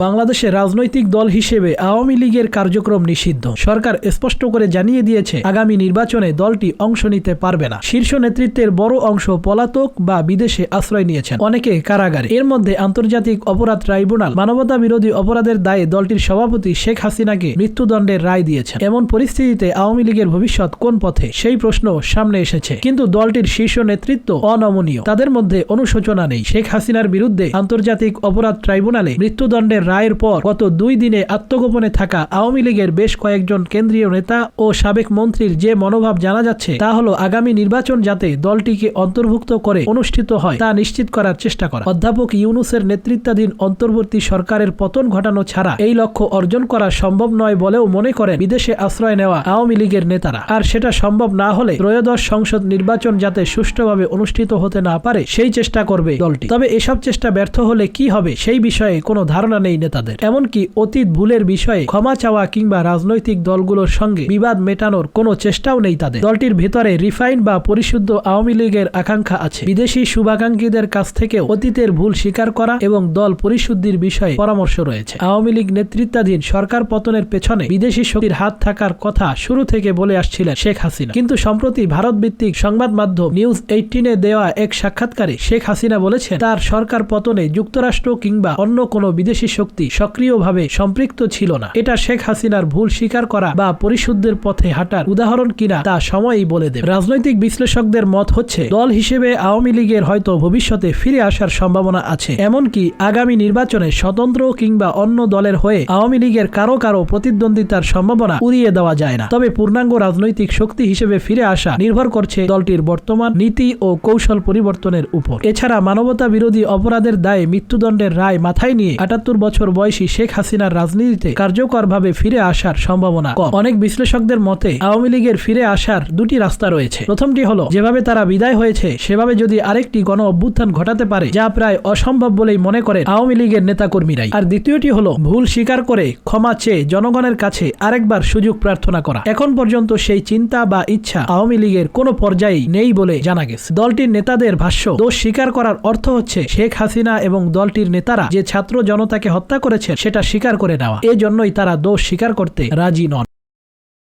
বাংলাদেশে রাজনৈতিক দল হিসেবে আওয়ামী লীগের কার্যক্রম নিষিদ্ধ। সরকার স্পষ্ট করে জানিয়ে দিয়েছে আগামী নির্বাচনে দলটি অংশ নিতে পারবে না। শীর্ষ নেতৃত্বের বড় অংশ পলাতক বা বিদেশে আশ্রয় নিয়েছেন, অনেকে কারাগারে। এর মধ্যে আন্তর্জাতিক অপরাধ ট্রাইব্যুনাল মানবতা বিরোধী অপরাধের দায়ে দলটির সভাপতি শেখ হাসিনাকে মৃত্যুদণ্ডের রায় দিয়েছেন। এমন পরিস্থিতিতে আওয়ামী লীগের ভবিষ্যৎ কোন পথে, সেই প্রশ্ন সামনে এসেছে। কিন্তু দলটির শীর্ষ নেতৃত্ব অনমনীয়, তাদের মধ্যে অনুশোচনা নেই। শেখ হাসিনার বিরুদ্ধে আন্তর্জাতিক অপরাধ ট্রাইব্যুনালে মৃত্যুদণ্ডের রায়ের পর গত 2 দিনে আত্মগোপনে থাকা আওয়ামী লীগের বেশ কয়েকজন কেন্দ্রীয় নেতা ও সাবেক মন্ত্রীর যে মনোভাব জানা যাচ্ছে, তা হলো আগামী নির্বাচন যাতে দলটিকে অন্তর্ভুক্ত করে অনুষ্ঠিত হয় তা নিশ্চিত করার চেষ্টা করা। অধ্যাপক ইউনূসের নেতৃত্বাধীন অন্তর্বর্তী সরকারের পতন ঘটানো ছাড়া এই লক্ষ্য অর্জন করা সম্ভব নয় বলেও মনে করেন বিদেশে আশ্রয় নেওয়া আওয়ামী লীগের নেতারা। আর সেটা সম্ভব না হলে ত্রয়োদশ সংসদ নির্বাচন যাতে সুষ্ঠুভাবে অনুষ্ঠিত হতে না পারে সেই চেষ্টা করবে দলটি। তবে এসব চেষ্টা ব্যর্থ হলে কি হবে সেই বিষয়ে কোনো ধারণা নেই নেতাদের। এমনকি অতীত ভুলের বিষয়ে ক্ষমা চাওয়া কিংবা রাজনৈতিক দলগুলোর সঙ্গে বিবাদ মেটানোর কোনো চেষ্টাও নেই তাদের। দলটির ভেতরে রিফাইন বা পরিশুদ্ধ আওয়ামী লীগের আকাঙ্ক্ষা আছে। বিদেশি শুভাকাঙ্ক্ষীদের কাছ থেকেও অতীতের ভুল স্বীকার করা এবং দল পরিশুদ্ধির বিষয়ে পরামর্শ রয়েছে। আওয়ামী লীগ নেতৃত্বাধীন সরকার পতনের পেছনে বিদেশি শক্তির হাত থাকার কথা শুরু থেকে বলে আসছিলেন শেখ হাসিনা। কিন্তু সম্প্রতি ভারত ভিত্তিক সংবাদ মাধ্যম নিউজ 18-এ দেওয়া এক সাক্ষাৎকারে শেখ হাসিনা বলেছেন, তার সরকার পতনে যুক্তরাষ্ট্র কিংবা অন্য কোনো বিদেশি শক্তি সক্রিয়ভাবে সম্পৃক্ত ছিল না। এটা শেখ হাসিনার ভুল স্বীকার করা বা পরিশুদ্ধের পথে হাঁটার উদাহরণ কিনা তা সময়ই বলে দেবে। রাজনৈতিক বিশ্লেষকদের মত হচ্ছে, দল হিসেবে আওয়ামী লীগের হয়তো ভবিষ্যতে ফিরে আসার সম্ভাবনা আছে। এমনকি আগামী নির্বাচনে স্বতন্ত্র কিংবা অন্য দলের হয়ে আওয়ামী লীগের কারো প্রতিদ্বন্দ্বিতার সম্ভাবনা উড়িয়ে দেওয়া যায় না। তবে পূর্ণাঙ্গ রাজনৈতিক শক্তি হিসেবে ফিরে আসা নির্ভর করছে দলটির বর্তমান নীতি ও কৌশল পরিবর্তনের উপর। এছাড়া মানবতা বিরোধী অপরাধের দায়ে মৃত্যুদণ্ডের রায় মাথায় নিয়ে 78 বছর বয়সী শেখ হাসিনার রাজনীতিতে কার্যকরভাবে ফিরে আসার সম্ভাবনা কম। অনেক বিশ্লেষকদের মতে আওয়ামী লীগের ফিরে আসার দুটি রাস্তা রয়েছে। প্রথমটি হলো, যেভাবে তারা বিদায় হয়েছে সেভাবে যদি আরেকটি গণ অভ্যুত্থান ঘটাতে পারে, যা প্রায় অসম্ভব বলেই মনে করেন আওয়ামী লীগের নেতাকর্মীরাই। আর দ্বিতীয়টি হলো, ভুল স্বীকার করে ক্ষমা চেয়ে জনগণের কাছে আরেকবার সুযোগ প্রার্থনা করা। এখন পর্যন্ত সেই চিন্তা বা ইচ্ছা আওয়ামী লীগের কোনো পর্যায়েই নেই বলে জানা গেছে। দলটির নেতাদের ভাষ্য, দোষ স্বীকার করার অর্থ হচ্ছে শেখ হাসিনা এবং দলটির নেতারা যে ছাত্র জনতাকে হত্যা করেছেন সেটা স্বীকার করে নেওয়া। এজন্যই তারা দোষ স্বীকার করতে রাজি নন।